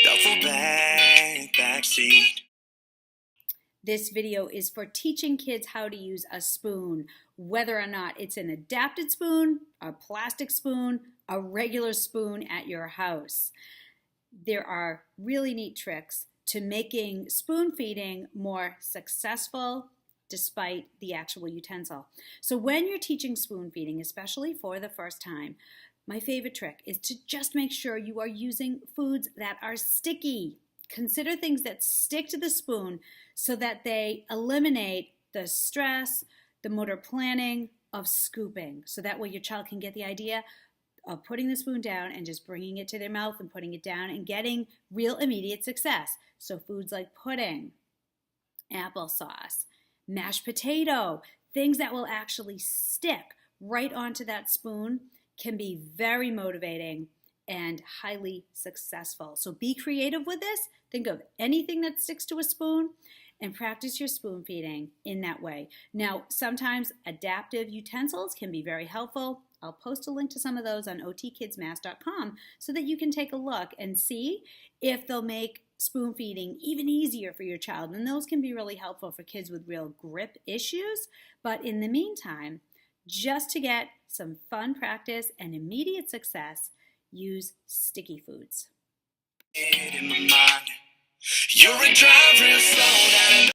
Duffel bag, backseat. This video is for teaching kids how to use a spoon, whether or not it's an adapted spoon, a plastic spoon, a regular spoon at your house. There are really neat tricks to making spoon feeding more successful despite the actual utensil. So when you're teaching spoon feeding, especially for the first time, my favorite trick is to just make sure you are using foods that are sticky. Consider things that stick to the spoon so that they eliminate the stress, the motor planning of scooping. So that way your child can get the idea of putting the spoon down and just bringing it to their mouth and putting it down and getting real immediate success. So foods like pudding, applesauce, mashed potato, things that will actually stick right onto that spoon can be very motivating and highly successful. So be creative with this. Think of anything that sticks to a spoon and practice your spoon feeding in that way. Now, sometimes adaptive utensils can be very helpful. I'll post a link to some of those on otkidsmass.com so that you can take a look and see if they'll make spoon feeding even easier for your child. And those can be really helpful for kids with real grip issues. But in the meantime, just to get some fun practice and immediate success, use sticky foods. In my mind, you're a driver, slow down.